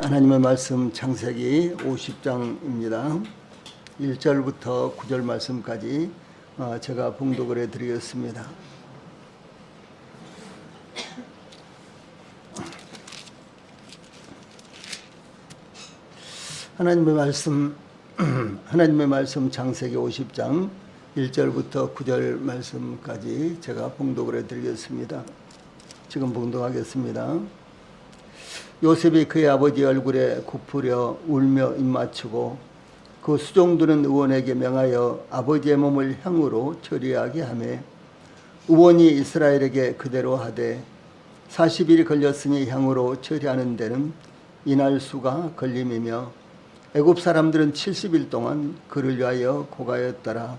하나님의 말씀 창세기 50장입니다. 1절부터 9절 말씀까지 제가 봉독을 해드리겠습니다. 하나님의 말씀 창세기 50장 1절부터 9절 말씀까지 제가 봉독을 해드리겠습니다. 지금 봉독하겠습니다. 요셉이 그의 아버지 얼굴에 굽으려 울며 입맞추고 그 수종들은 의원에게 명하여 아버지의 몸을 향으로 처리하게 하매 의원이 이스라엘에게 그대로 하되 40일이 걸렸으니 향으로 처리하는 데는 이날 수가 걸림이며 애굽 사람들은 70일 동안 그를 위하여 고가였더라.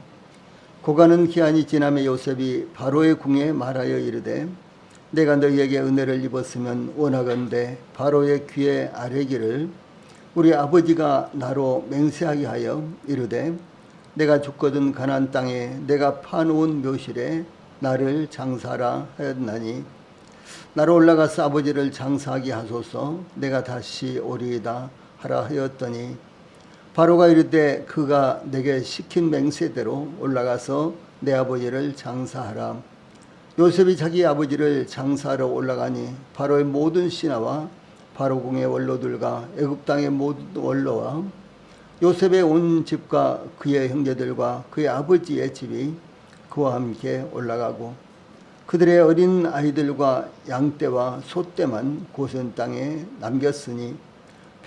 고가는 기한이 지나매 요셉이 바로의 궁에 말하여 이르되 내가 너희에게 은혜를 입었으면 원하건대 바로의 귀에 아뢰기를 우리 아버지가 나로 맹세하게 하여 이르되 내가 죽거든 가나안 땅에 내가 파놓은 묘실에 나를 장사하라 하였나니 나로 올라가서 아버지를 장사하게 하소서 내가 다시 오리이다 하라 하였더니 바로가 이르되 그가 내게 시킨 맹세대로 올라가서 내 아버지를 장사하라. 요셉이 자기 아버지를 장사하러 올라가니 바로의 모든 신하와 바로궁의 원로들과 애굽 땅의 모든 원로와 요셉의 온 집과 그의 형제들과 그의 아버지의 집이 그와 함께 올라가고 그들의 어린 아이들과 양떼와 소떼만 고센 땅에 남겼으니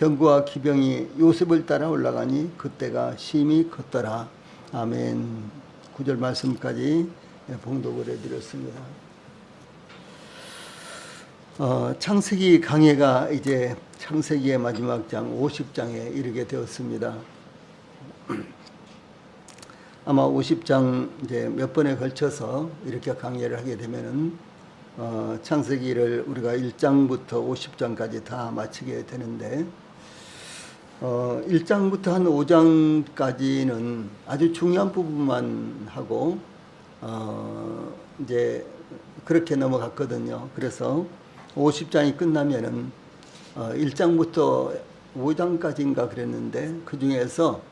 병거와 기병이 요셉을 따라 올라가니 그때가 심히 컸더라. 아멘. 9절 말씀까지 봉독을 해드렸습니다. 창세기 강해가 이제 창세기의 마지막 장 50장에 이르게 되었습니다. 아마 50장 이제 몇 번에 걸쳐서 이렇게 강의를 하게 되면은 창세기를 우리가 1장부터 50장까지 다 마치게 되는데 1장부터 한 5장까지는 아주 중요한 부분만 하고 이제 그렇게 넘어갔거든요. 그래서 50장이 끝나면은 1장부터 5장까지인가 그랬는데 그 중에서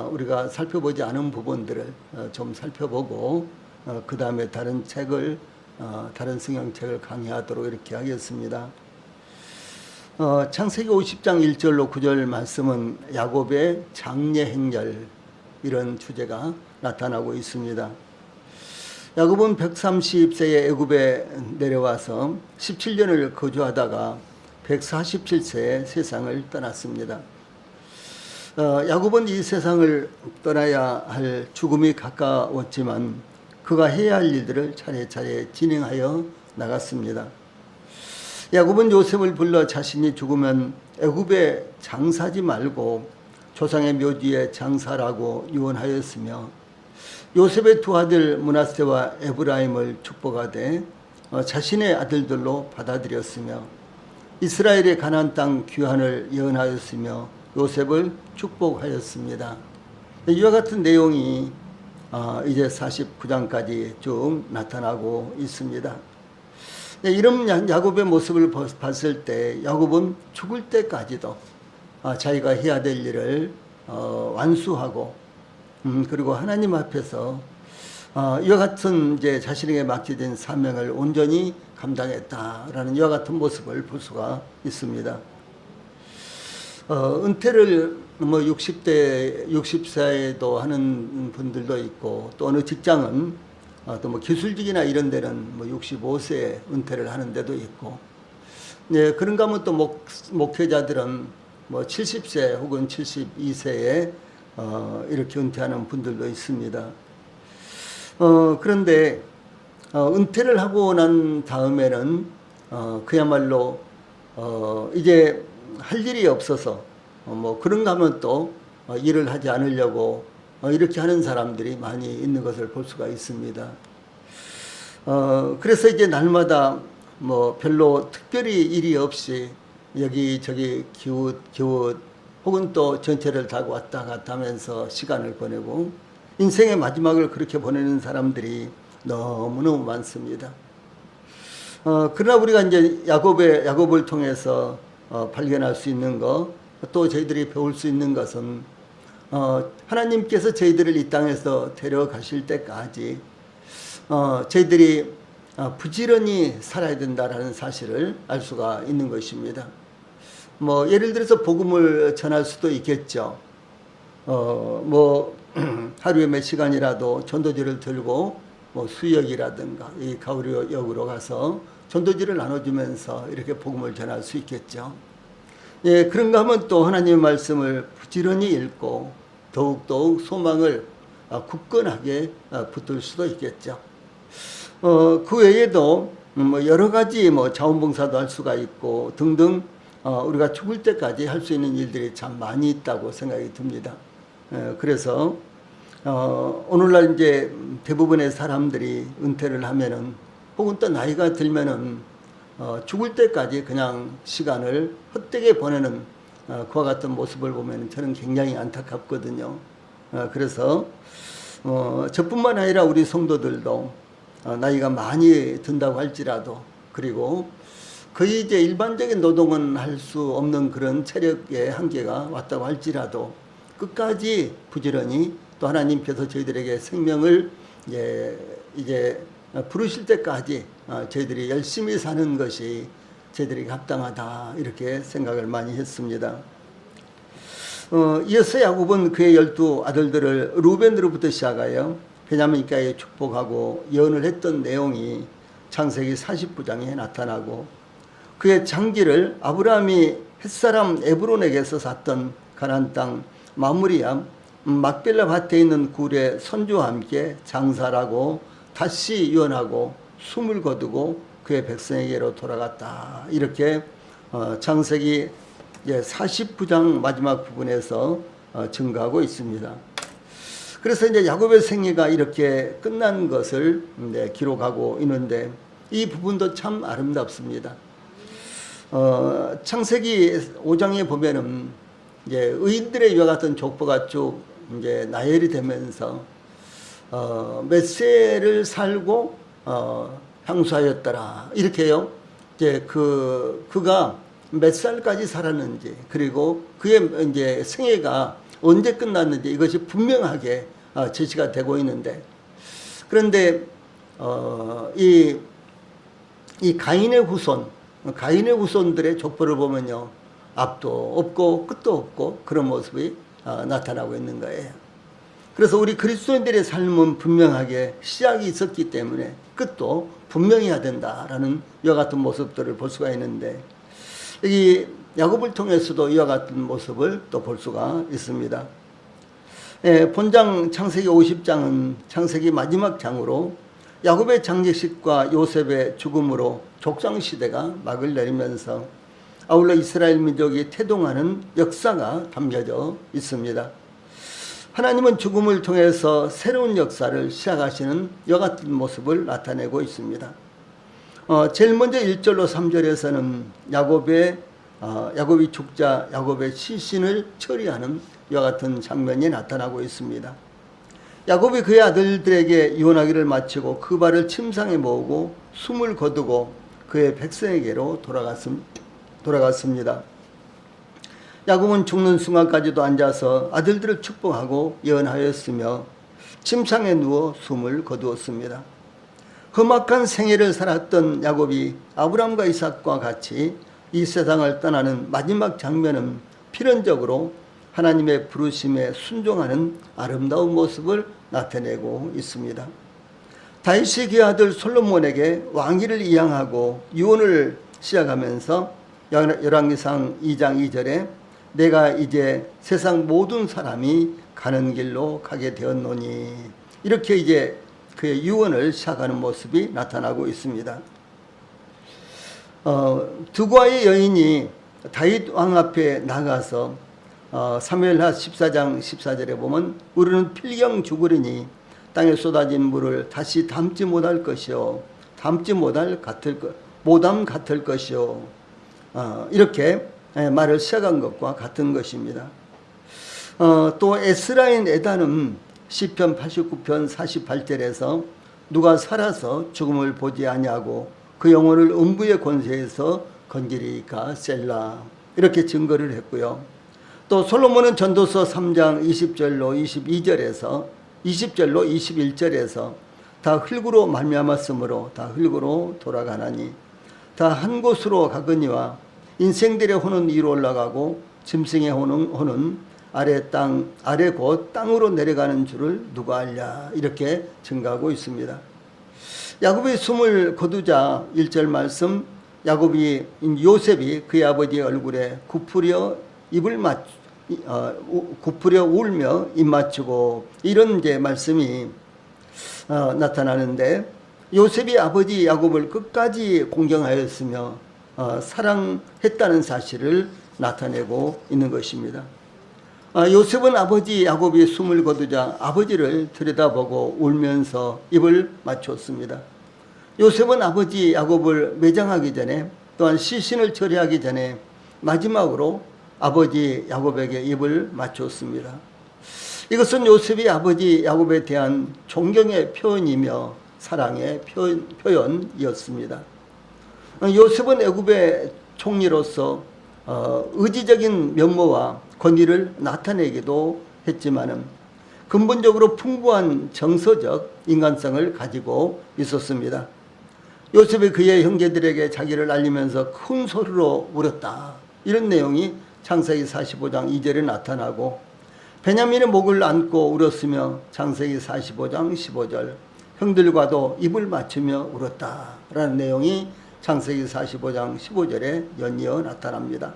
우리가 살펴보지 않은 부분들을 좀 살펴보고 그 다음에 다른 성경책을 강의하도록 이렇게 하겠습니다. 창세기 50장 1절로 9절 말씀은 야곱의 장례 행렬 이런 주제가 나타나고 있습니다. 야곱은 130세에 애굽에 내려와서 17년을 거주하다가 147세에 세상을 떠났습니다. 야곱은 이 세상을 떠나야 할 죽음이 가까웠지만 그가 해야 할 일들을 차례차례 진행하여 나갔습니다. 야곱은 요셉을 불러 자신이 죽으면 애굽에 장사하지 말고 조상의 묘지에 장사라고 유언하였으며 요셉의 두 아들 므낫세와 에브라임을 축복하되 자신의 아들들로 받아들였으며 이스라엘의 가나안 땅 귀환을 예언하였으며 요셉을 축복하였습니다. 이와 같은 내용이 이제 49장까지 쭉 나타나고 있습니다. 이런 야곱의 모습을 봤을 때 야곱은 죽을 때까지도 자기가 해야 될 일을 완수하고 그리고 하나님 앞에서 이와 같은 이제 자신에게 맡겨진 사명을 온전히 감당했다라는 이와 같은 모습을 볼 수가 있습니다. 은퇴를 60세에도 하는 분들도 있고 또 어느 직장은 또 기술직이나 이런 데는 65세에 은퇴를 하는 데도 있고 그런가 하면 또 목회자들은 70세 혹은 72세에 이렇게 은퇴하는 분들도 있습니다. 그런데 은퇴를 하고 난 다음에는 그야말로 이제 할 일이 없어서 그런가 하면 또 일을 하지 않으려고 이렇게 하는 사람들이 많이 있는 것을 볼 수가 있습니다. 그래서 이제 날마다 별로 특별히 일이 없이 여기저기 기웃기웃 혹은 또 전철을 타고 왔다 갔다 하면서 시간을 보내고 인생의 마지막을 그렇게 보내는 사람들이 너무너무 많습니다. 그러나 우리가 이제 야곱을 통해서 발견할 수 있는 것, 또 저희들이 배울 수 있는 것은 하나님께서 저희들을 이 땅에서 데려가실 때까지 저희들이 부지런히 살아야 된다라는 사실을 알 수가 있는 것입니다. 뭐 예를 들어서 복음을 전할 수도 있겠죠. 뭐 하루에 몇 시간이라도 전도지를 들고 뭐 수역이라든가 이 가우리역으로 가서 전도지를 나눠주면서 이렇게 복음을 전할 수 있겠죠. 예, 그런가 하면 또 하나님의 말씀을 부지런히 읽고 더욱더욱 소망을 굳건하게 붙들 수도 있겠죠. 그 외에도 뭐 여러 가지 뭐 자원봉사도 할 수가 있고 등등 우리가 죽을 때까지 할 수 있는 일들이 참 많이 있다고 생각이 듭니다. 그래서 오늘날 이제 대부분의 사람들이 은퇴를 하면은 혹은 또 나이가 들면은 죽을 때까지 그냥 시간을 헛되게 보내는 그와 같은 모습을 보면 저는 굉장히 안타깝거든요. 그래서 저뿐만 아니라 우리 성도들도 나이가 많이 든다고 할지라도 그리고 거의 이제 일반적인 노동은 할 수 없는 그런 체력의 한계가 왔다고 할지라도 끝까지 부지런히 또 하나님께서 저희들에게 생명을 이제 부르실 때까지 저희들이 열심히 사는 것이 저희들에게 합당하다 이렇게 생각을 많이 했습니다. 이어서 야곱은 그의 12 아들들을 루벤으로부터 시작하여 베냐민까지 축복하고 예언을 했던 내용이 창세기 49장에 나타나고 그의 장기를 아브라함이 햇사람 에브론에게서 샀던 가나안 땅 마므리암 막벨라 밭에 있는 굴의 선주와 함께 장사하고 다시 유언하고 숨을 거두고 그의 백성에게로 돌아갔다. 이렇게 창세기 49장 마지막 부분에서 증거하고 있습니다. 그래서 이제 야곱의 생애가 이렇게 끝난 것을 기록하고 있는데 이 부분도 참 아름답습니다. 창세기 5장에 보면은 이제 의인들의 이와 같은 족보가 쭉 이제 나열이 되면서 몇 세를 살고 향수하였더라 이렇게요. 이제 그가 몇 살까지 살았는지 그리고 그의 이제 생애가 언제 끝났는지 이것이 분명하게 제시가 되고 있는데 그런데 이 가인의 후손들의 족보를 보면요. 앞도 없고 끝도 없고 그런 모습이 나타나고 있는 거예요. 그래서 우리 그리스도인들의 삶은 분명하게 시작이 있었기 때문에 끝도 분명해야 된다라는 이와 같은 모습들을 볼 수가 있는데 여기 야곱을 통해서도 이와 같은 모습을 또 볼 수가 있습니다. 본장 창세기 50장은 창세기 마지막 장으로 야곱의 장례식과 요셉의 죽음으로 족장시대가 막을 내리면서 아울러 이스라엘 민족이 태동하는 역사가 담겨져 있습니다. 하나님은 죽음을 통해서 새로운 역사를 시작하시는 이와 같은 모습을 나타내고 있습니다. 제일 먼저 1절로 3절에서는 야곱이 죽자 야곱의 시신을 처리하는 이와 같은 장면이 나타나고 있습니다. 야곱이 그의 아들들에게 유언하기를 마치고 그 발을 침상에 모으고 숨을 거두고 그의 백성에게로 돌아갔습니다. 야곱은 죽는 순간까지도 앉아서 아들들을 축복하고 예언하였으며 침상에 누워 숨을 거두었습니다. 험악한 생애를 살았던 야곱이 아브람과 이삭과 같이 이 세상을 떠나는 마지막 장면은 필연적으로 하나님의 부르심에 순종하는 아름다운 모습을 나타내고 있습니다. 다윗이 그의 아들 솔로몬에게 왕위를 이양하고 유언을 시작하면서 열왕기상 2장 2절에 내가 이제 세상 모든 사람이 가는 길로 가게 되었노니 이렇게 이제 그의 유언을 시작하는 모습이 나타나고 있습니다. 두과의 여인이 다윗 왕 앞에 나가서 사무엘하 14장 14절에 보면 우리는 필경 죽으리니 땅에 쏟아진 물을 다시 담지 못할 것이요 모담 같을 것이요 이렇게 말을 시작한 것과 같은 것입니다. 또 에스라인 에다는 시편 89편 48절에서 누가 살아서 죽음을 보지 아니하고 그 영혼을 음부의 권세에서 건지리까 셀라 이렇게 증거를 했고요. 또 솔로몬은 전도서 3장 20절로 22절에서 20절로 21절에서 다 흙으로 말미암았으므로 다 흙으로 돌아가나니 다 한 곳으로 가거니와 인생들의 혼은 위로 올라가고 짐승의 혼은 아래 곧 땅으로 내려가는 줄을 누가 알랴, 이렇게 증가하고 있습니다. 야곱이 숨을 거두자 1절 말씀, 요셉이 그의 아버지의 얼굴에 굽으려 울며 입 맞추고, 이런 이제 말씀이 나타나는데, 요셉이 아버지 야곱을 끝까지 공경하였으며 사랑했다는 사실을 나타내고 있는 것입니다. 요셉은 아버지 야곱이 숨을 거두자 아버지를 들여다보고 울면서 입을 맞췄습니다. 요셉은 아버지 야곱을 매장하기 전에, 또한 시신을 처리하기 전에 마지막으로 아버지 야곱에게 입을 맞췄습니다. 이것은 요셉이 아버지 야곱에 대한 존경의 표현이며 사랑의 표현이었습니다. 요셉은 애굽의 총리로서 의지적인 면모와 권위를 나타내기도 했지만은 근본적으로 풍부한 정서적 인간성을 가지고 있었습니다. 요셉이 그의 형제들에게 자기를 알리면서 큰 소리로 울었다, 이런 내용이 창세기 45장 2절에 나타나고, 베냐민의 목을 안고 울었으며 창세기 45장 15절, 형들과도 입을 맞추며 울었다라는 내용이 창세기 45장 15절에 연이어 나타납니다.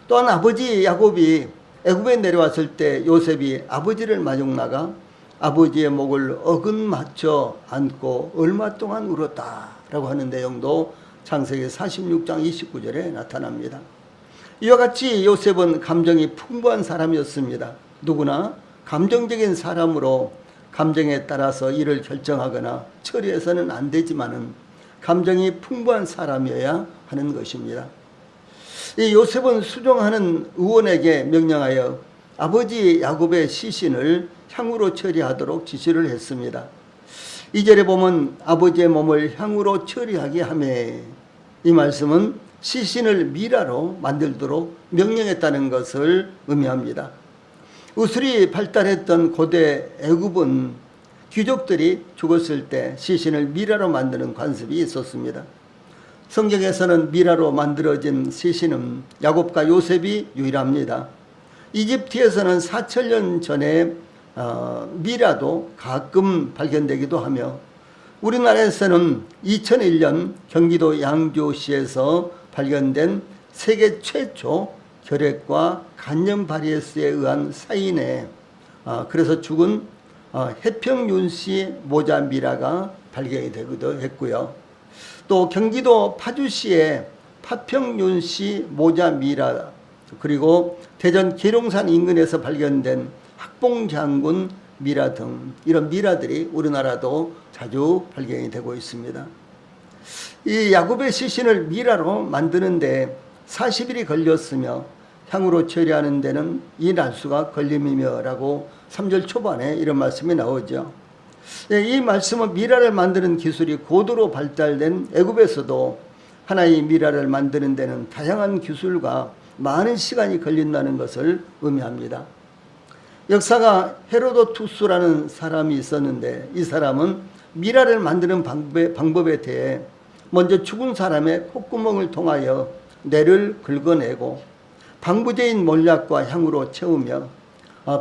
또한 아버지 야곱이 애굽에 내려왔을 때 요셉이 아버지를 마중 나가 아버지의 목을 어긋맞춰 안고 얼마 동안 울었다라고 하는 내용도 창세기 46장 29절에 나타납니다. 이와 같이 요셉은 감정이 풍부한 사람이었습니다. 누구나 감정적인 사람으로 감정에 따라서 일을 결정하거나 처리해서는 안 되지만은 감정이 풍부한 사람이어야 하는 것입니다. 이 요셉은 수종하는 의원에게 명령하여 아버지 야곱의 시신을 향으로 처리하도록 지시를 했습니다. 2절에 보면 아버지의 몸을 향으로 처리하게 하매, 이 말씀은 시신을 미라로 만들도록 명령했다는 것을 의미합니다. 의술이 발달했던 고대 애굽은 귀족들이 죽었을 때 시신을 미라로 만드는 관습이 있었습니다. 성경에서는 미라로 만들어진 시신은 야곱과 요셉이 유일합니다. 이집트에서는 4,000년 전에 미라도 가끔 발견되기도 하며, 우리나라에서는 2001년 경기도 양주시에서 발견된 세계 최초 결핵과 간염 바이러스에 의한 사인에 그래서 죽은 해평윤씨 모자 미라가 발견이 되기도 했고요. 또 경기도 파주시의 파평윤씨 모자 미라, 그리고 대전 계룡산 인근에서 발견된 학봉장군 미라 등 이런 미라들이 우리나라도 자주 발견이 되고 있습니다. 이 야곱의 시신을 미라로 만드는데 40일이 걸렸으며 향으로 처리하는 데는 이 날수가 걸림이며 라고 3절 초반에 이런 말씀이 나오죠. 이 말씀은 미라를 만드는 기술이 고도로 발달된 애굽에서도 하나의 미라를 만드는 데는 다양한 기술과 많은 시간이 걸린다는 것을 의미합니다. 역사가 헤로도투스라는 사람이 있었는데, 이 사람은 미라를 만드는 방법에 대해 먼저 죽은 사람의 콧구멍을 통하여 뇌를 긁어내고 방부제인 몰약과 향으로 채우며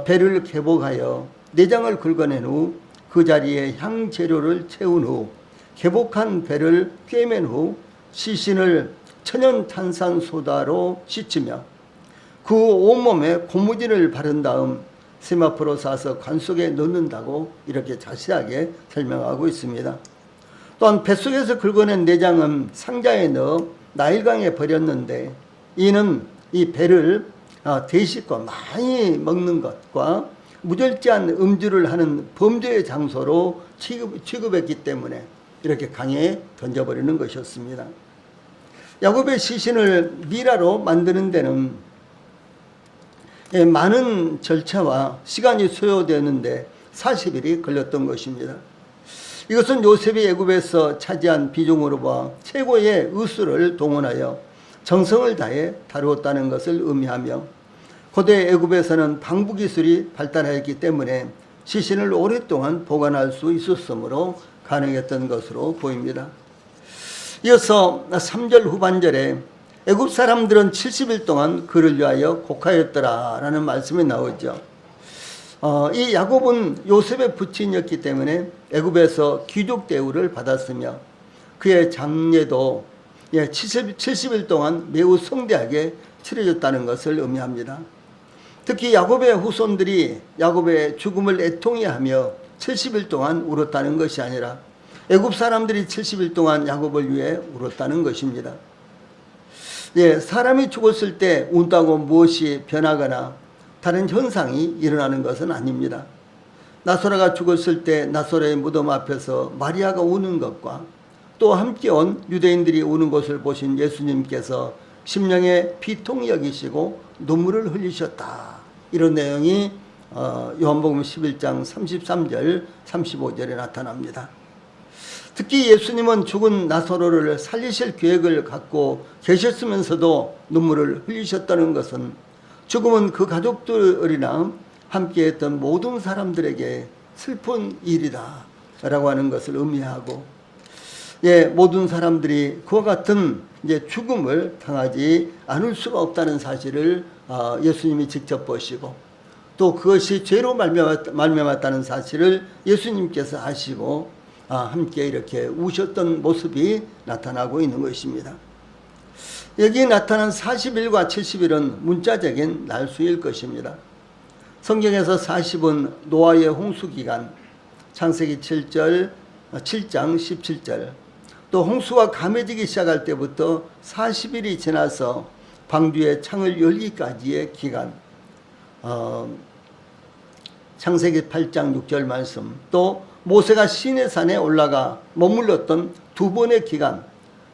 배를 개복하여 내장을 긁어낸 후 그 자리에 향재료를 채운 후 개복한 배를 꿰맨 후 시신을 천연 탄산소다로 씻으며 그 온몸에 고무진을 바른 다음 세마포로 싸서 관 속에 넣는다고 이렇게 자세하게 설명하고 있습니다. 또한 뱃속에서 긁어낸 내장은 상자에 넣어 나일강에 버렸는데, 이는 이 배를 대식과 많이 먹는 것과 무절제한 음주를 하는 범죄의 장소로 취급했기 때문에 이렇게 강에 던져버리는 것이었습니다. 야곱의 시신을 미라로 만드는 데는 많은 절차와 시간이 소요되는데 40일이 걸렸던 것입니다. 이것은 요셉이 애굽에서 차지한 비중으로 봐 최고의 의수를 동원하여 정성을 다해 다루었다는 것을 의미하며 고대 애굽에서는 방부 기술이 발달하였기 때문에 시신을 오랫동안 보관할 수 있었으므로 가능했던 것으로 보입니다. 이어서 3절 후반절에 애굽 사람들은 70일 동안 그를 위하여 곡하였더라 라는 말씀이 나오죠. 이 야곱은 요셉의 부친이었기 때문에 애굽에서 귀족 대우를 받았으며 그의 장례도 70일 동안 매우 성대하게 치러졌다는 것을 의미합니다. 특히 야곱의 후손들이 야곱의 죽음을 애통해하며 70일 동안 울었다는 것이 아니라 애굽 사람들이 70일 동안 야곱을 위해 울었다는 것입니다. 사람이 죽었을 때 운다고 무엇이 변하거나 다른 현상이 일어나는 것은 아닙니다. 나소라가 죽었을 때 나소라의 무덤 앞에서 마리아가 우는 것과 또 함께 온 유대인들이 우는 것을 보신 예수님께서 심령에 비통히 여기시고 눈물을 흘리셨다. 이런 내용이 요한복음 11장 33절 35절에 나타납니다. 특히 예수님은 죽은 나사로를 살리실 계획을 갖고 계셨으면서도 눈물을 흘리셨다는 것은 죽음은 그 가족들이나 함께했던 모든 사람들에게 슬픈 일이다 라고 하는 것을 의미하고 모든 사람들이 그와 같은 죽음을 당하지 않을 수가 없다는 사실을 예수님이 직접 보시고 또 그것이 죄로 말미암았다는 사실을 예수님께서 아시고 함께 이렇게 우셨던 모습이 나타나고 있는 것입니다. 여기 나타난 40일과 70일은 문자적인 날수일 것입니다. 성경에서 40은 노아의 홍수기간, 창세기 7장 17절, 또 홍수가 감해지기 시작할 때부터 40일이 지나서 방주의 창을 열기까지의 기간, 창세기 8장 6절 말씀, 또 모세가 시내산에 올라가 머물렀던 두 번의 기간,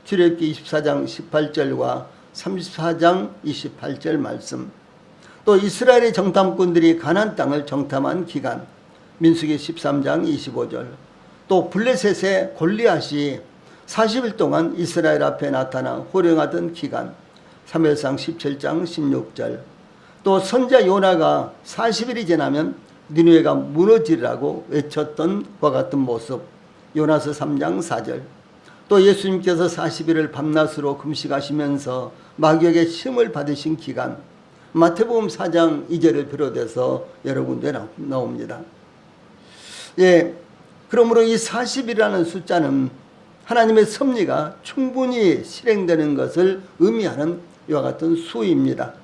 출애굽기 24장 18절과 34장 28절 말씀, 또 이스라엘의 정탐꾼들이 가나안 땅을 정탐한 기간, 민수기 13장 25절, 또 블레셋의 골리앗이 40일 동안 이스라엘 앞에 나타나 호령하던 기간, 사무엘상 17장 16절, 또 선자 요나가 40일이 지나면 니느웨가 무너지라고 외쳤던 그와 같은 모습, 요나서 3장 4절, 또 예수님께서 40일을 밤낮으로 금식하시면서 마귀에게 시험을 받으신 기간, 마태복음 4장 2절을 비롯해서 여러 군데 나옵니다. 그러므로 이 40이라는 숫자는 하나님의 섭리가 충분히 실행되는 것을 의미하는 이와 같은 수입니다.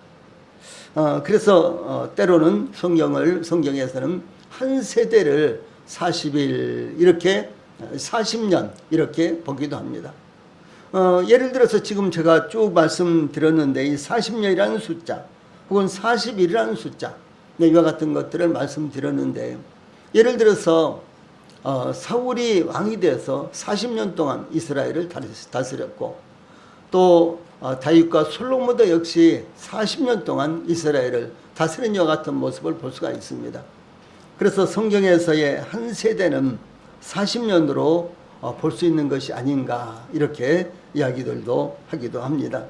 그래서 때로는 성경에서는 한 세대를 40일 이렇게 40년 이렇게 보기도 합니다. 예를 들어서 지금 제가 쭉 말씀드렸는데 이 40년이라는 숫자 혹은 40일이라는 숫자 이와 같은 것들을 말씀드렸는데 예를 들어서 사울이 왕이 돼서 40년 동안 이스라엘을 다스렸고 또 다윗과 솔로몬도 역시 40년 동안 이스라엘을 다스린 이와 같은 모습을 볼 수가 있습니다. 그래서 성경에서의 한 세대는 40년으로 볼 수 있는 것이 아닌가 이렇게 이야기들도 하기도 합니다.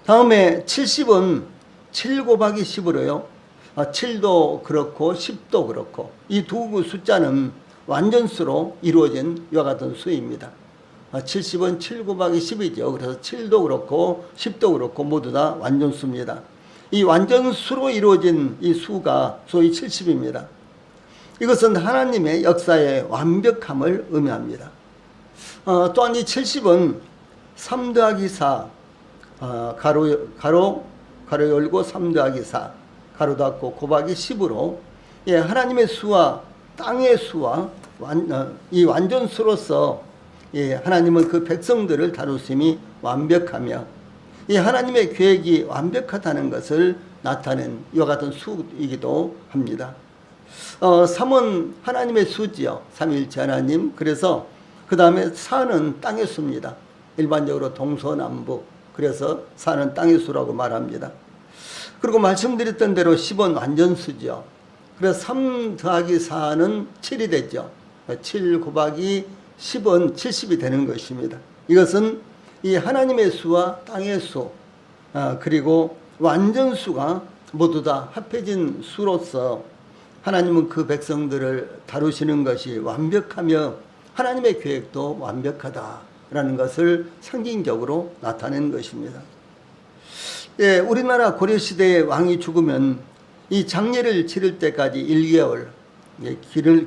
다음에 70은 7 곱하기 10으로요. 7도 그렇고 10도 그렇고 이 두 숫자는 완전수로 이루어진 이와 같은 수입니다. 70은 7 곱하기 10이죠. 그래서 7도 그렇고 10도 그렇고 모두 다 완전수입니다. 이 완전수로 이루어진 이 수가 소위 70입니다. 이것은 하나님의 역사의 완벽함을 의미합니다. 또한 이 70은 3 더하기 4 가로 열고 3 더하기 4 가로 닫고 곱하기 10으로 하나님의 수와 땅의 수와 이 완전수로서 하나님은 그 백성들을 다루심이 완벽하며 이 하나님의 계획이 완벽하다는 것을 나타낸 이와 같은 수이기도 합니다. 3은 하나님의 수지요. 삼위일체 하나님. 그래서 그 다음에 4는 땅의 수입니다. 일반적으로 동서남북. 그래서 4는 땅의 수라고 말합니다. 그리고 말씀드렸던 대로 10은 완전수죠. 그래서 3 더하기 4는 7이 되죠. 7 곱하기 10은 70이 되는 것입니다. 이것은 이 하나님의 수와 땅의 수, 그리고 완전수가 모두 다 합해진 수로서 하나님은 그 백성들을 다루시는 것이 완벽하며 하나님의 계획도 완벽하다라는 것을 상징적으로 나타낸 것입니다. 예, 우리나라 고려시대의 왕이 죽으면 이 장례를 치를 때까지 1개월,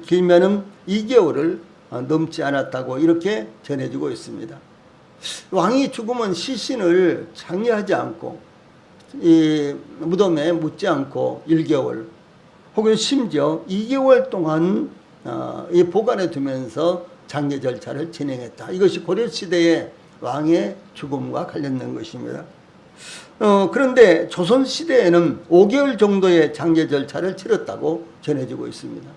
길면은 2개월을 넘지 않았다고 이렇게 전해지고 있습니다. 왕이 죽으면 시신을 장례하지 않고 이 무덤에 묻지 않고 1개월 혹은 심지어 2개월 동안 이 보관해 두면서 장례 절차를 진행했다. 이것이 고려시대의 왕의 죽음과 관련된 것입니다. 그런데 조선시대에는 5개월 정도의 장례 절차를 치렀다고 전해지고 있습니다.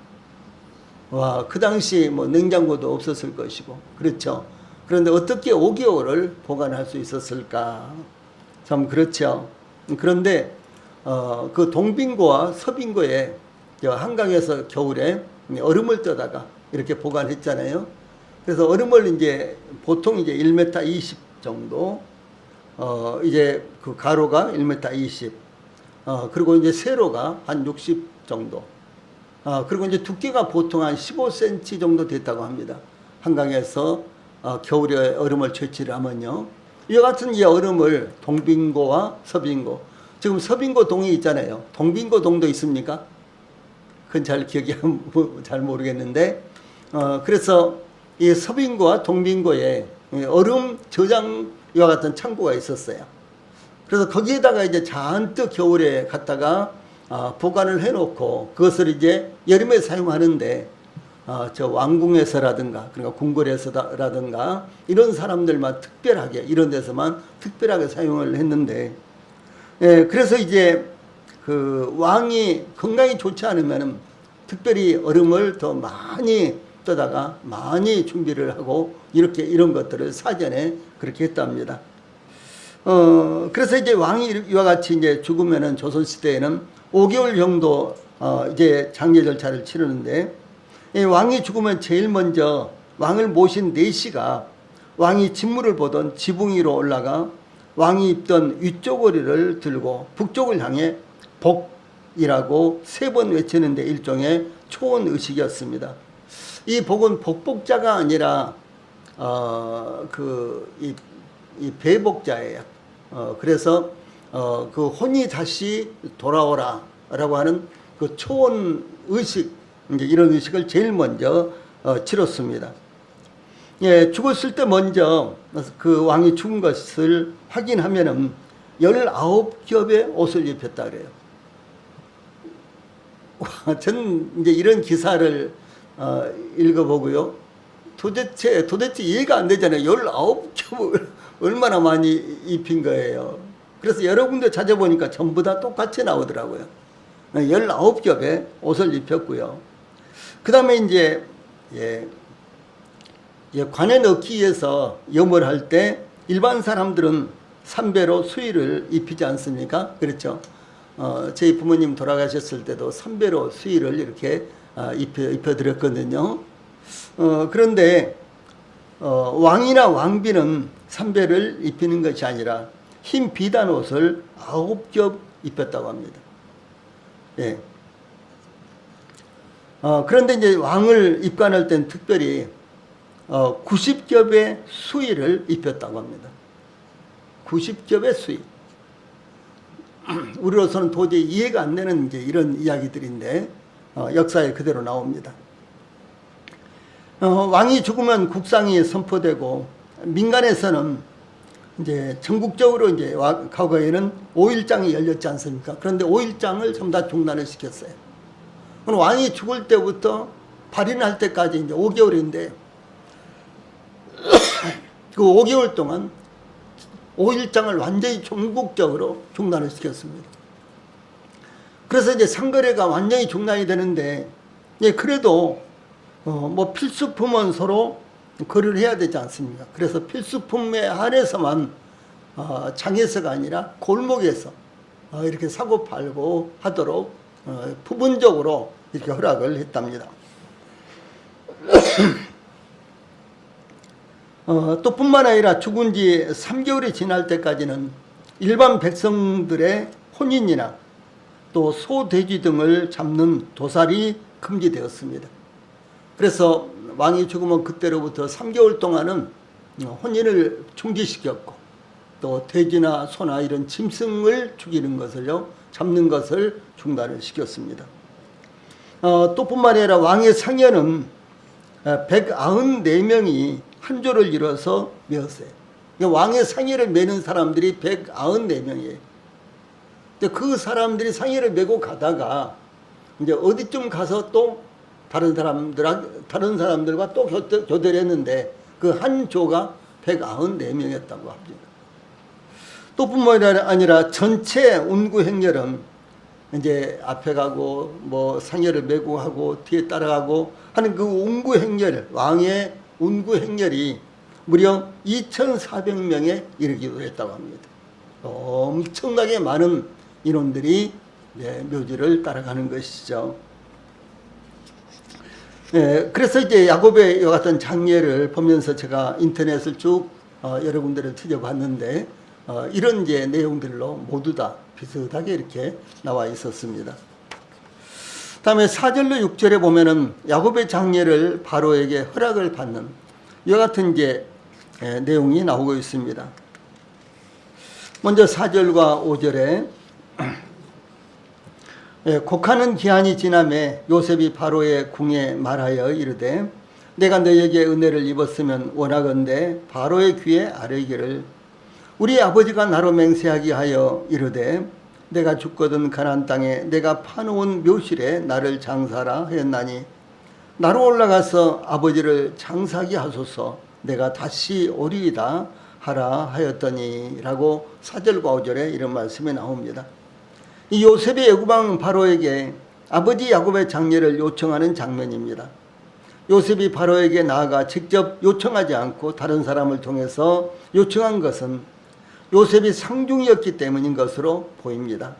와, 그 당시 뭐 냉장고도 없었을 것이고, 그렇죠. 그런데 어떻게 5개월을 보관할 수 있었을까? 참 그렇죠. 그런데 그 동빙고와 서빙고에 한강에서 겨울에 얼음을 떠다가 이렇게 보관했잖아요. 그래서 얼음을 이제 보통 이제 1m 20 정도, 이제 그 가로가 1m 20, 그리고 이제 세로가 한 60 정도, 그리고 이제 두께가 보통 한 15cm 정도 됐다고 합니다. 한강에서 겨울에 얼음을 채취를 하면요. 이와 같은 이 얼음을 동빙고와 서빙고, 지금 서빙고 동이 있잖아요. 동빙고 동도 있습니까? 그건 잘 기억이 잘 모르겠는데, 그래서 이 서빙고와 동빙고에 얼음 저장 이와 같은 창고가 있었어요. 그래서 거기에다가 이제 잔뜩 겨울에 갖다가 보관을 해놓고 그것을 이제 여름에 사용하는데, 저 왕궁에서라든가, 그러니까 궁궐에서라든가 이런 사람들만 특별하게, 이런 데서만 특별하게 사용을 했는데, 예, 그래서 이제 그 왕이 건강이 좋지 않으면 특별히 얼음을 더 많이 떠다가 많이 준비를 하고 이렇게 이런 것들을 사전에 그렇게 했답니다. 그래서 이제 왕이 이와 같이 이제 죽으면은 조선시대에는 5개월 정도 이제 장례 절차를 치르는데, 이 왕이 죽으면 제일 먼저 왕을 모신 내시가 왕이 진물을 보던 지붕 위로 올라가 왕이 입던 위쪽머리를 들고 북쪽을 향해 복이라고 3번 외치는데 일종의 초원 의식이었습니다. 이 복은 복복자가 아니라 이 배복자예요. 그래서 그 혼이 다시 돌아오라라고 하는 그 초원 의식, 이제 이런 의식을 제일 먼저 치렀습니다. 예, 죽었을 때 먼저 그 왕이 죽은 것을 확인하면은 19겹의 옷을 입혔다 그래요. 저는 이제 이런 기사를 읽어보고요. 도대체 이해가 안 되잖아요. 19겹을 얼마나 많이 입힌 거예요. 그래서 여러 군데 찾아보니까 전부 다 똑같이 나오더라고요. 19겹의 옷을 입혔고요. 그 다음에 이제, 관에 넣기 위해서 염을 할 때 일반 사람들은 삼배로 수의를 입히지 않습니까? 그렇죠. 저희 부모님 돌아가셨을 때도 삼배로 수의를 이렇게 입혀드렸거든요. 그런데 왕이나 왕비는 삼배를 입히는 것이 아니라 흰 비단 옷을 9겹 입혔다고 합니다. 예. 그런데 이제 왕을 입관할 땐 특별히 90겹의 수의를 입혔다고 합니다. 90겹의 수의. 우리로서는 도저히 이해가 안 되는 이제 이런 이야기들인데 역사에 그대로 나옵니다. 왕이 죽으면 국상이 선포되고 민간에서는 이제 전국적으로 이제 과거에는 5일장이 열렸지 않습니까? 그런데 5일장을 전부 다 중단을 시켰어요. 왕이 죽을 때부터 발인할 때까지 이제 5개월인데 그 5개월 동안 5일장을 완전히 전국적으로 중단을 시켰습니다. 그래서 이제 상거래가 완전히 중단이 되는데, 예, 그래도 뭐 필수품은 서로 거래를 해야 되지 않습니까? 그래서 필수품에 한해서만 장에서가 아니라 골목에서 이렇게 사고 팔고 하도록 부분적으로 이렇게 허락을 했답니다. 또 뿐만 아니라 죽은 지 3개월이 지날 때까지는 일반 백성들의 혼인이나 또 소, 돼지 등을 잡는 도살이 금지되었습니다. 그래서 왕이 죽으면 그때로부터 3개월 동안은 혼인을 중지시켰고 또 돼지나 소나 이런 짐승을 죽이는 것을요, 잡는 것을 중단을 시켰습니다. 또 뿐만 아니라 왕의 상여는 194명이 한 조를 이뤄서 메었어요. 왕의 상여를 메는 사람들이 194명이에요. 그 사람들이 상여를 메고 가다가 이제 어디쯤 가서 또 다른 사람들과 또 교대를 했는데 그 한 조가 194명이었다고 합니다. 또 뿐만 아니라 전체 운구 행렬은 이제 앞에 가고 뭐 상여를 메고 하고 뒤에 따라가고 하는 그 운구 행렬, 왕의 운구 행렬이 무려 2,400명에 이르기도 했다고 합니다. 엄청나게 많은 인원들이 묘지를 따라가는 것이죠. 그래서 이제 야곱의 이와 같은 장례를 보면서 제가 인터넷을 쭉 여러 군데를 찾아봤는데 이런 이제 내용들로 모두 다 비슷하게 이렇게 나와 있었습니다. 다음에 4절로 6절에 보면은 야곱의 장례를 바로에게 허락을 받는 이와 같은 이제 내용이 나오고 있습니다. 먼저 4절과 5절에 곡하는 기한이 지남에 요셉이 바로의 궁에 말하여 이르되 내가 너에게 은혜를 입었으면 원하건대 바로의 귀에 아뢰기를 우리 아버지가 나로 맹세하게 하여 이르되 내가 죽거든 가나안 땅에 내가 파놓은 묘실에 나를 장사하라 하였나니 나로 올라가서 아버지를 장사하게 하소서 내가 다시 오리이다 하라 하였더니 라고 4절과 5절에 이런 말씀이 나옵니다. 이 요셉이 애굽왕 바로에게 아버지 야곱의 장례를 요청하는 장면입니다. 요셉이 바로에게 나아가 직접 요청하지 않고 다른 사람을 통해서 요청한 것은 요셉이 상중이었기 때문인 것으로 보입니다.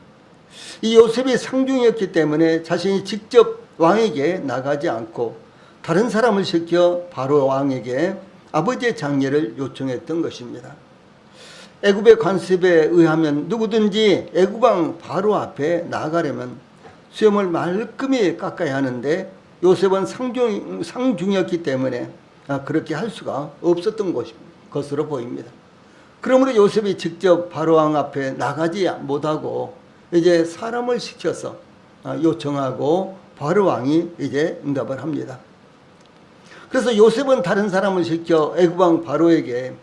이 요셉이 상중이었기 때문에 자신이 직접 왕에게 나가지 않고 다른 사람을 시켜 바로 왕에게 아버지의 장례를 요청했던 것입니다. 애굽의 관습에 의하면 누구든지 애굽왕 바로 앞에 나아가려면 수염을 말끔히 깎아야 하는데 요셉은 상중이었기 때문에 그렇게 할 수가 없었던 것으로 보입니다. 그러므로 요셉이 직접 바로왕 앞에 나가지 못하고 이제 사람을 시켜서 요청하고 바로왕이 이제 응답을 합니다. 그래서 요셉은 다른 사람을 시켜 애굽왕 바로에게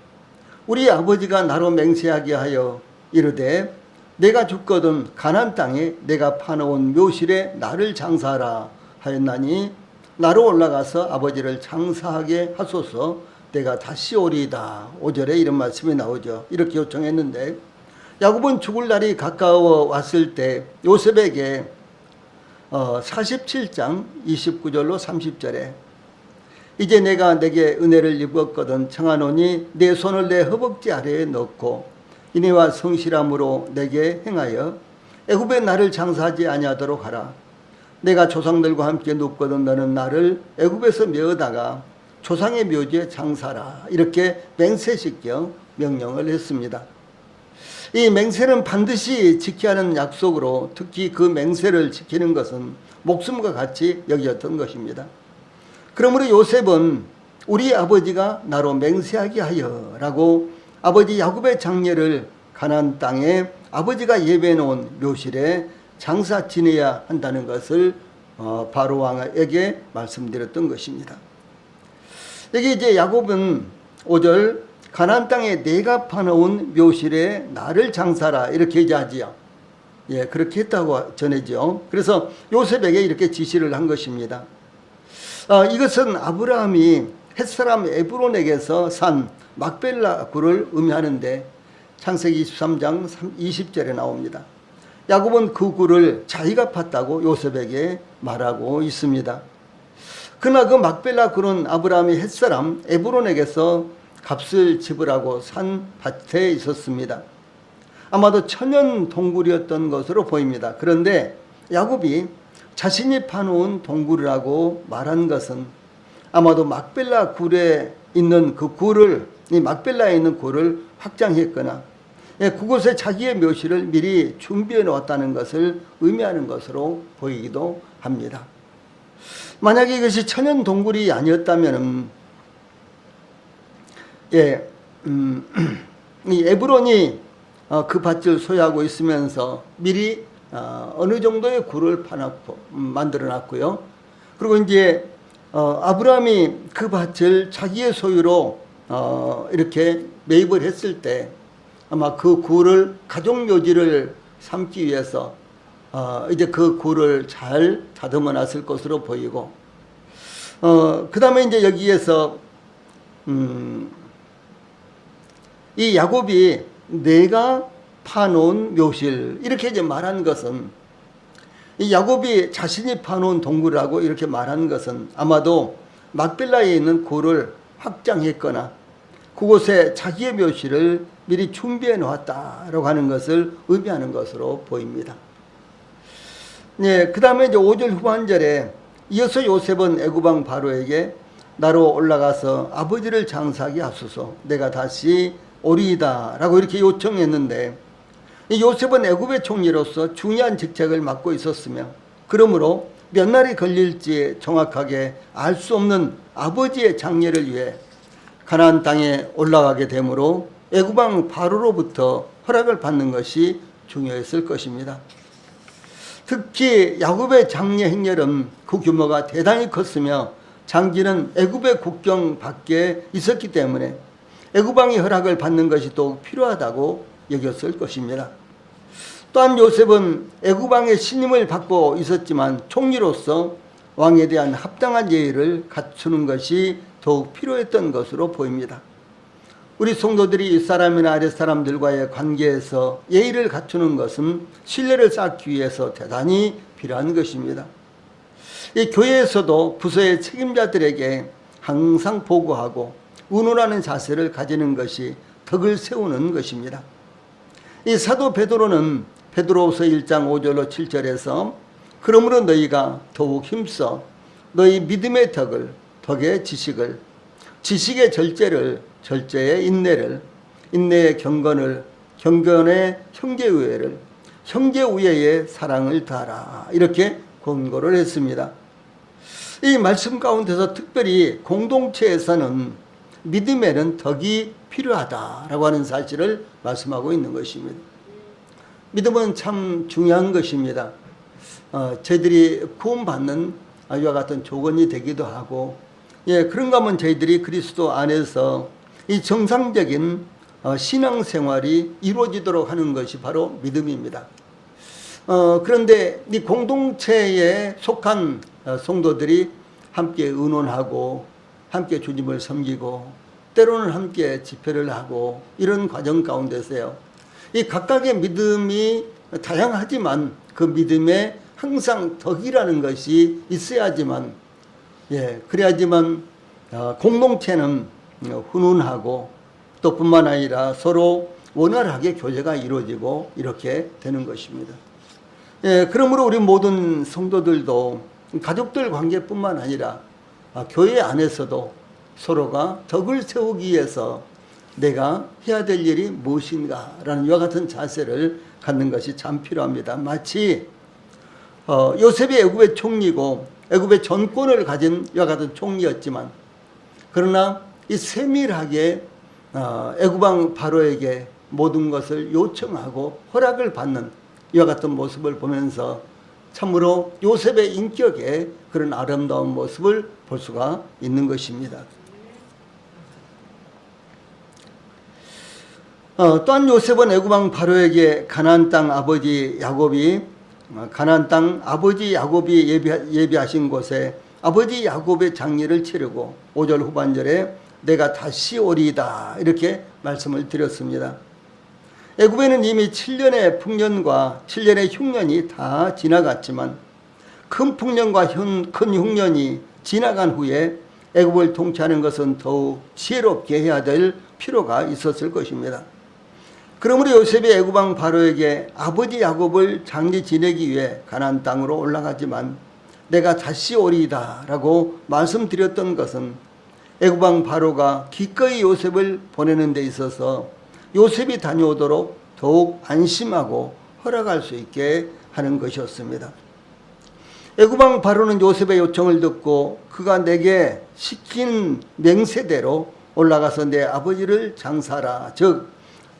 우리 아버지가 나로 맹세하게 하여 이르되 내가 죽거든 가나안 땅에 내가 파놓은 묘실에 나를 장사하라 하였나니 나로 올라가서 아버지를 장사하게 하소서 내가 다시 오리이다. 5절에 이런 말씀이 나오죠. 이렇게 요청했는데 야곱은 죽을 날이 가까워 왔을 때 요셉에게 47장 29절로 30절에 이제 내가 내게 은혜를 입었거든 청하노니 내 손을 내 허벅지 아래에 넣고 인애와 성실함으로 내게 행하여 애굽에 나를 장사하지 아니하도록 하라. 내가 조상들과 함께 눕거든 너는 나를 애굽에서 메어다가 조상의 묘지에 장사하라. 이렇게 맹세시켜 명령을 했습니다. 이 맹세는 반드시 지켜야 하는 약속으로 특히 그 맹세를 지키는 것은 목숨과 같이 여겼던 것입니다. 그러므로 요셉은 우리 아버지가 나로 맹세하게 하여 라고 아버지 야곱의 장례를 가나안 땅에 아버지가 예배해 놓은 묘실에 장사 지내야 한다는 것을 바로 왕에게 말씀드렸던 것입니다. 여기 이제 야곱은 5절 가나안 땅에 내가 파놓은 묘실에 나를 장사라 이렇게 얘기하지요. 예, 그렇게 했다고 전해죠. 그래서 요셉에게 이렇게 지시를 한 것입니다. 이것은 아브라함이 햇사람 에브론에게서 산 막벨라 굴을 의미하는데 창세기 23장 20절에 나옵니다. 야곱은 그 굴을 자기가 팠다고 요셉에게 말하고 있습니다. 그러나 그 막벨라 굴은 아브라함이 햇사람 에브론에게서 값을 지불하고 산 밭에 있었습니다. 아마도 천연 동굴이었던 것으로 보입니다. 그런데 야곱이 자신이 파놓은 동굴이라고 말한 것은 아마도 막벨라 굴에 있는 그 굴을 이 막벨라에 있는 굴을 확장했거나 그곳에 자기의 묘실을 미리 준비해 놓았다는 것을 의미하는 것으로 보이기도 합니다. 만약에 이것이 천연 동굴이 아니었다면 이 에브론이 그 밭을 소유하고 있으면서 미리 어느 정도의 굴을 만들어 놨고요. 그리고 이제 아브라함이 그 밭을 자기의 소유로 이렇게 매입을 했을 때 아마 그 굴을 가족 묘지를 삼기 위해서 이제 그 굴을 잘 다듬어 놨을 것으로 보이고, 그 다음에 이제 여기에서 이 야곱이 내가 파놓은 묘실 이렇게 이제 말한 것은, 이 야곱이 자신이 파놓은 동굴이라고 이렇게 말한 것은 아마도 막벨라에 있는 굴을 확장했거나 그곳에 자기의 묘실을 미리 준비해 놓았다라고 하는 것을 의미하는 것으로 보입니다. 네, 그 다음에 이제 5절 후반절에 이어서 요셉은 애굽 왕 바로에게 나로 올라가서 아버지를 장사하게 하소서, 내가 다시 오리이다 라고 이렇게 요청했는데, 이 요셉은 애굽의 총리로서 중요한 직책을 맡고 있었으며 그러므로 몇 날이 걸릴지 정확하게 알 수 없는 아버지의 장례를 위해 가나안 땅에 올라가게 되므로 애굽 왕 바로로부터 허락을 받는 것이 중요했을 것입니다. 특히 야곱의 장례 행렬은 그 규모가 대단히 컸으며 장기는 애굽의 국경 밖에 있었기 때문에 애굽 왕의 허락을 받는 것이 더욱 필요하다고 여겼을 것입니다. 또한 요셉은 애굽 왕의 신임을 받고 있었지만 총리로서 왕에 대한 합당한 예의를 갖추는 것이 더욱 필요했던 것으로 보입니다. 우리 성도들이 윗사람이나 아랫사람들과의 관계에서 예의를 갖추는 것은 신뢰를 쌓기 위해서 대단히 필요한 것입니다. 이 교회에서도 부서의 책임자들에게 항상 보고하고 의논하는 자세를 가지는 것이 덕을 세우는 것입니다. 이 사도 베드로는 베드로후서 1장 5절로 7절에서 그러므로 너희가 더욱 힘써 너희 믿음의 덕을, 덕의 지식을, 지식의 절제를, 절제의 인내를, 인내의 경건을, 경건의 형제우애를, 형제우애의 사랑을 다하라, 이렇게 권고를 했습니다. 이 말씀 가운데서 특별히 공동체에서는 믿음에는 덕이 필요하다라고 하는 사실을 말씀하고 있는 것입니다. 믿음은 참 중요한 것입니다. 저희들이 구원받는 이와 같은 조건이 되기도 하고, 그런가 하면 저희들이 그리스도 안에서 이 정상적인 신앙생활이 이루어지도록 하는 것이 바로 믿음입니다. 그런데 이 공동체에 속한 성도들이 함께 의논하고 함께 주님을 섬기고 때로는 함께 집회를 하고 이런 과정 가운데서요, 이 각각의 믿음이 다양하지만 그 믿음에 항상 덕이라는 것이 있어야지만, 그래야지만 공동체는 훈훈하고 또 뿐만 아니라 서로 원활하게 교제가 이루어지고 이렇게 되는 것입니다. 그러므로 우리 모든 성도들도 가족들 관계뿐만 아니라 교회 안에서도 서로가 덕을 세우기 위해서 내가 해야 될 일이 무엇인가 라는 이와 같은 자세를 갖는 것이 참 필요합니다. 마치 요셉이 애굽의 총리고 애굽의 전권을 가진 이와 같은 총리였지만, 그러나 이 세밀하게 애굽 왕 바로에게 모든 것을 요청하고 허락을 받는 이와 같은 모습을 보면서 참으로 요셉의 인격에 그런 아름다운 모습을 볼 수가 있는 것입니다. 또한 요셉은 애굽 왕 바로에게 가나안 땅 아버지 야곱이 예비하신 곳에 아버지 야곱의 장례를 치르고 5절 후반절에 내가 다시 오리이다 이렇게 말씀을 드렸습니다. 애굽에는 이미 7년의 풍년과 7년의 흉년이 다 지나갔지만 큰 풍년과 큰 흉년이 지나간 후에 애굽을 통치하는 것은 더욱 지혜롭게 해야 될 필요가 있었을 것입니다. 그러므로 요셉이 애굽 왕 바로에게 아버지 야곱을 장례 지내기 위해 가나안 땅으로 올라가지만 내가 다시 오리이다 라고 말씀드렸던 것은 애굽 왕 바로가 기꺼이 요셉을 보내는 데 있어서 요셉이 다녀오도록 더욱 안심하고 허락할 수 있게 하는 것이었습니다. 애굽 왕 바로는 요셉의 요청을 듣고 그가 내게 시킨 맹세대로 올라가서 내 아버지를 장사하라. 즉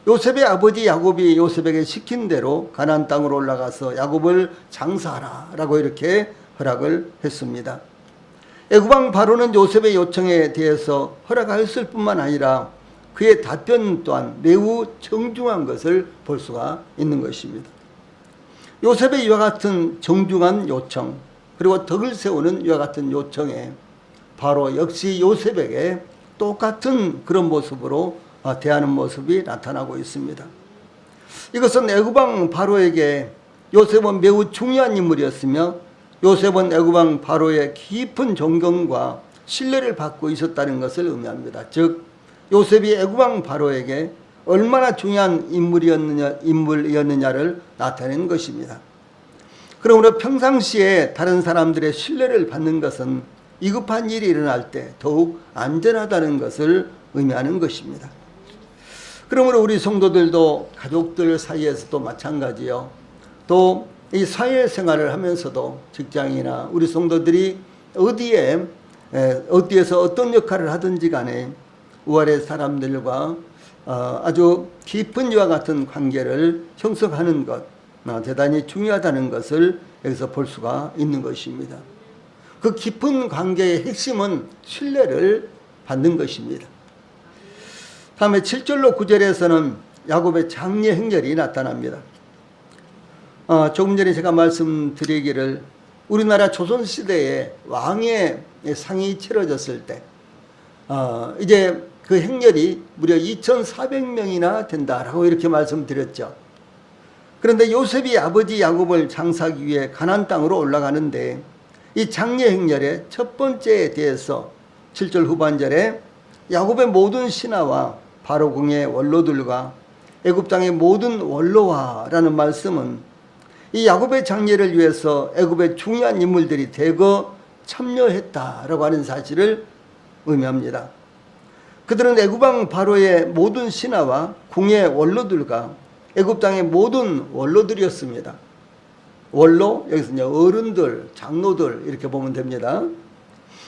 요셉의 아버지 야곱이 요셉에게 시킨 대로 가나안 땅으로 올라가서 야곱을 장사하라 라고 이렇게 허락을 했습니다. 애굽 왕 바로는 요셉의 요청에 대해서 허락하였을 뿐만 아니라 그의 답변 또한 매우 정중한 것을 볼 수가 있는 것입니다. 요셉의 이와 같은 정중한 요청, 그리고 덕을 세우는 이와 같은 요청에 바로 역시 요셉에게 똑같은 그런 모습으로 대하는 모습이 나타나고 있습니다. 이것은 애굽 왕 바로에게 요셉은 매우 중요한 인물이었으며 요셉은 애굽 왕 바로의 깊은 존경과 신뢰를 받고 있었다는 것을 의미합니다. 즉 요셉이 애굽 왕 바로에게 얼마나 중요한 인물이었느냐를 나타내는 것입니다. 그러므로 평상시에 다른 사람들의 신뢰를 받는 것은 위급한 일이 일어날 때 더욱 안전하다는 것을 의미하는 것입니다. 그러므로 우리 성도들도 가족들 사이에서도 마찬가지요. 또 이 사회생활을 하면서도 직장이나 우리 성도들이 어디에서 어떤 역할을 하든지 간에 우아래 사람들과 아주 깊은 이와 같은 관계를 형성하는 것 대단히 중요하다는 것을 여기서 볼 수가 있는 것입니다. 그 깊은 관계의 핵심은 신뢰를 받는 것입니다. 다음에 7절로 9절에서는 야곱의 장례 행렬이 나타납니다. 조금 전에 제가 말씀드리기를 우리나라 조선시대에 왕의 상이 치러졌을 때 이제 그 행렬이 무려 2,400명이나 된다라고 이렇게 말씀드렸죠. 그런데 요셉이 아버지 야곱을 장사하기 위해 가나안 땅으로 올라가는데 이 장례 행렬의 첫 번째에 대해서 7절 후반절에 야곱의 모든 신하와 바로 궁의 원로들과 애굽 땅의 모든 원로와라는 말씀은 이 야곱의 장례를 위해서 애굽의 중요한 인물들이 대거 참여했다라고 하는 사실을 의미합니다. 그들은 애굽 왕 바로의 모든 신하와 궁의 원로들과 애굽 땅의 모든 원로들이었습니다. 원로, 여기서 이제 어른들, 장로들 이렇게 보면 됩니다.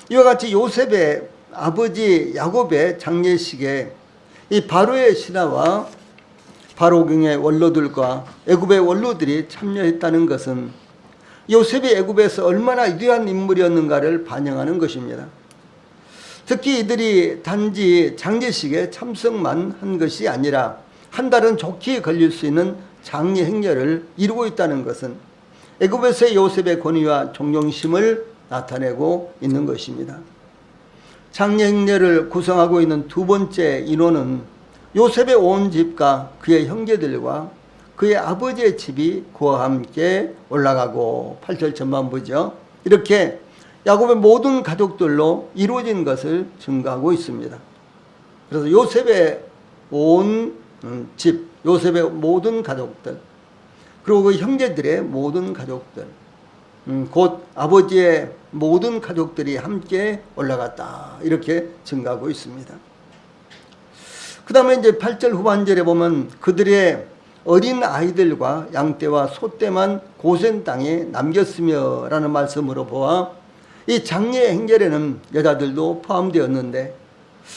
이와 같이 요셉의 아버지 야곱의 장례식에 이 바로의 신하와 바로궁의 원로들과 애굽의 원로들이 참여했다는 것은 요셉이 애굽에서 얼마나 위대한 인물이었는가를 반영하는 것입니다. 특히 이들이 단지 장례식에 참석만 한 것이 아니라 한 달은 좋게 걸릴 수 있는 장례 행렬을 이루고 있다는 것은 애굽에서의 요셉의 권위와 존경심을 나타내고 있는 것입니다. 장례 행렬을 구성하고 있는 두 번째 인원은 요셉의 온 집과 그의 형제들과 그의 아버지의 집이 그와 함께 올라가고 8절 전반부죠. 이렇게 야곱의 모든 가족들로 이루어진 것을 증거하고 있습니다. 그래서 요셉의 온 집, 요셉의 모든 가족들, 그리고 그 형제들의 모든 가족들, 곧 아버지의 모든 가족들이 함께 올라갔다. 이렇게 증거하고 있습니다. 그 다음에 이제 8절 후반절에 보면 그들의 어린 아이들과 양떼와 소떼만 고센 땅에 남겼으며 라는 말씀으로 보아 이 장례 행렬에는 여자들도 포함되었는데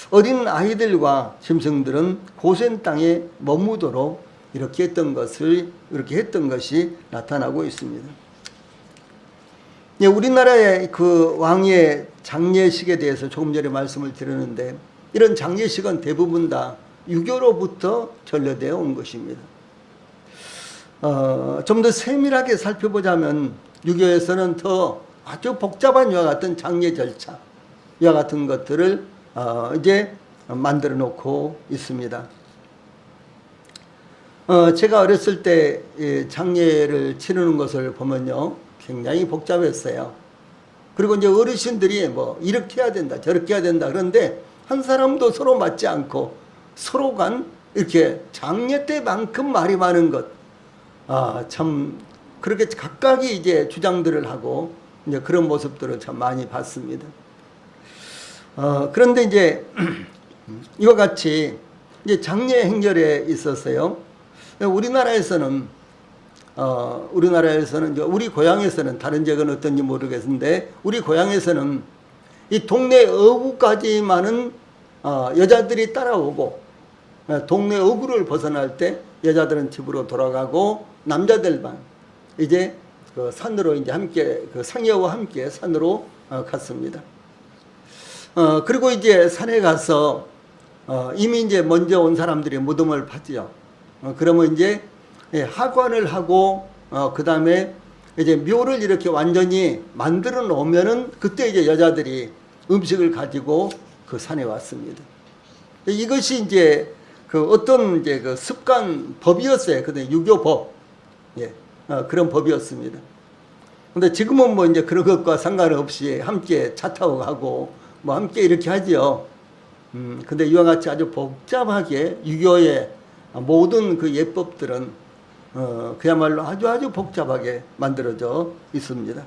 어린 아이들과 짐승들은 고센 땅에 머무도록 이렇게 했던 것이 나타나고 있습니다. 예, 우리나라의 그 왕의 장례식에 대해서 조금 전에 말씀을 드렸는데 이런 장례식은 대부분 다 유교로부터 전려되어 온 것입니다. 좀 더 세밀하게 살펴보자면 유교에서는 더 아주 복잡한 이와 같은 장례 절차 이와 같은 것들을 이제 만들어 놓고 있습니다. 제가 어렸을 때 장례를 치르는 것을 보면요 굉장히 복잡했어요. 그리고 이제 어르신들이 뭐 이렇게 해야 된다 저렇게 해야 된다 그런데 한 사람도 서로 맞지 않고 서로 간 이렇게 장례 때만큼 말이 많은 것. 참 그렇게 각각이 이제 주장들을 하고 이제 그런 모습들을 참 많이 봤습니다. 그런데 이제 이와 같이 이제 장례 행렬에 있었어요. 우리나라에서는 이제 우리 고향에서는 다른 지역은 어떤지 모르겠는데 우리 고향에서는 이 동네 어구까지만은 여자들이 따라오고 동네 어구를 벗어날 때 여자들은 집으로 돌아가고 남자들만 이제 그 산으로 이제 함께 그 상여와 함께 산으로 갔습니다. 그리고 이제 산에 가서 이미 이제 먼저 온 사람들이 무덤을 파지요. 그러면 이제 하관을 하고 그 다음에 이제 묘를 이렇게 완전히 만들어 놓으면은 그때 이제 여자들이 음식을 가지고 그 산에 왔습니다. 이것이 이제 그 어떤 이제 그 습관 법이었어요. 근데 유교법, 그런 법이었습니다. 근데 지금은 뭐 이제 그런 것과 상관없이 함께 차 타고 가고 뭐 함께 이렇게 하지요. 근데 이와 같이 아주 복잡하게 유교의 모든 그 예법들은 그야말로 아주 복잡하게 만들어져 있습니다.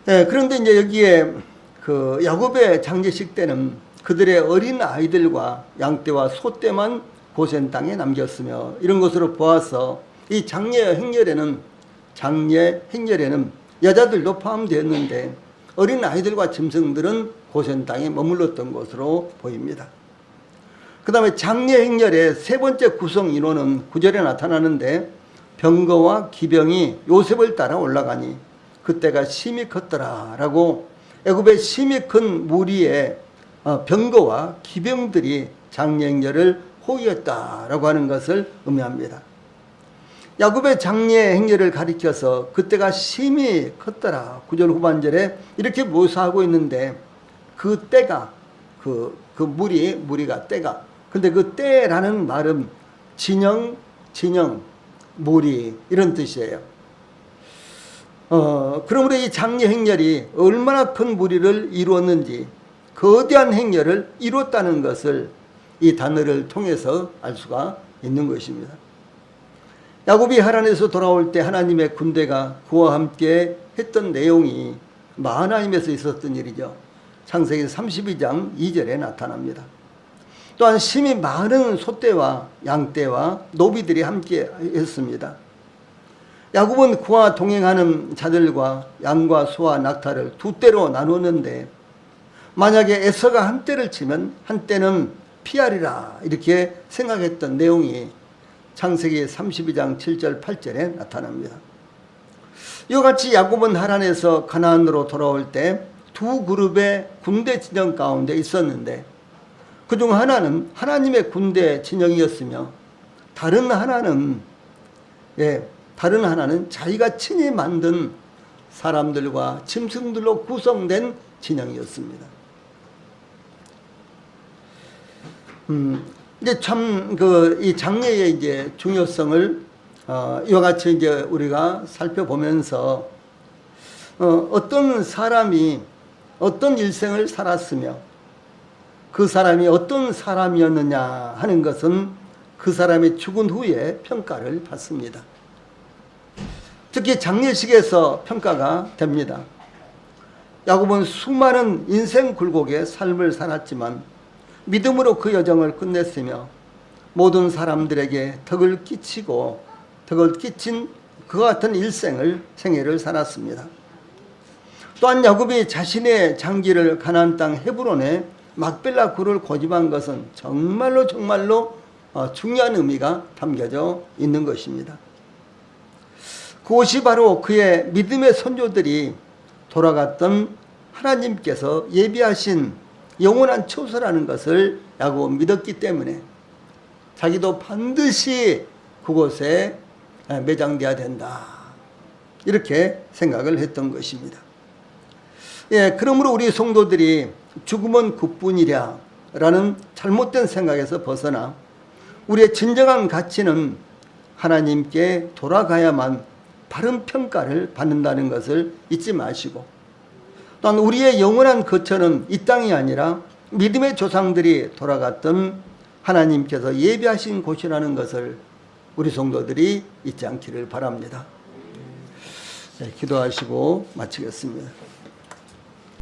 그런데 이제 여기에 그 야곱의 장례식 때는 그들의 어린 아이들과 양떼와 소떼만 고센 땅에 남겼으며 이런 것으로 보아서 이 장례 행렬에는 여자들도 포함되었는데 어린 아이들과 짐승들은 고센 땅에 머물렀던 것으로 보입니다. 그 다음에 장례 행렬의 세 번째 구성 인원은 9절에 나타나는데 병거와 기병이 요셉을 따라 올라가니 그때가 심히 컸더라 라고 애굽의 심히 큰 무리의 병거와 기병들이 장례 행렬을 호위했다라고 하는 것을 의미합니다. 야곱의 장례 행렬을 가리켜서 그때가 심히 컸더라 9절 후반절에 이렇게 묘사하고 있는데 그 때가 그 무리가 때가 근데 그 때라는 말은 진영, 무리 이런 뜻이에요. 그러므로 이 장례 행렬이 얼마나 큰 무리를 이루었는지 거대한 행렬을 이뤘다는 것을 이 단어를 통해서 알 수가 있는 것입니다. 야곱이 하란에서 돌아올 때 하나님의 군대가 그와 함께 했던 내용이 마하나임에서 있었던 일이죠. 창세기 32장 2절에 나타납니다. 또한 심히 많은 소떼와 양떼와 노비들이 함께 했습니다. 야곱은 그와 동행하는 자들과 양과 소와 낙타를 두 떼로 나누었는데 만약에 에서가 한 떼를 치면 한 떼는 피하리라 이렇게 생각했던 내용이 창세기 32장 7절 8절에 나타납니다. 이와 같이 야곱은 하란에서 가나안으로 돌아올 때 두 그룹의 군대 진영 가운데 있었는데 그중 하나는 하나님의 군대 진영이었으며 다른 하나는 자기가 친히 만든 사람들과 짐승들로 구성된 진영이었습니다. 이제 참 이 장례의 이제 중요성을 이와 같이 이제 우리가 살펴보면서 어떤 사람이 어떤 일생을 살았으며 그 사람이 어떤 사람이었느냐 하는 것은 그 사람이 죽은 후에 평가를 받습니다. 특히 장례식에서 평가가 됩니다. 야곱은 수많은 인생 굴곡의 삶을 살았지만 믿음으로 그 여정을 끝냈으며 모든 사람들에게 덕을 끼친 그와 같은 생애를 살았습니다. 또한 야곱이 자신의 장기를 가나안 땅 헤브론에 막벨라 굴을 고집한 것은 정말로 중요한 의미가 담겨져 있는 것입니다. 그곳이 바로 그의 믿음의 선조들이 돌아갔던 하나님께서 예비하신 영원한 처소라는 것을 야곱은 믿었기 때문에 자기도 반드시 그곳에 매장되어야 된다 이렇게 생각을 했던 것입니다. 그러므로 우리 성도들이 죽음은 그뿐이랴 라는 잘못된 생각에서 벗어나 우리의 진정한 가치는 하나님께 돌아가야만 바른 평가를 받는다는 것을 잊지 마시고 또한 우리의 영원한 거처는 이 땅이 아니라 믿음의 조상들이 돌아갔던 하나님께서 예비하신 곳이라는 것을 우리 성도들이 잊지 않기를 바랍니다. 기도하시고 마치겠습니다.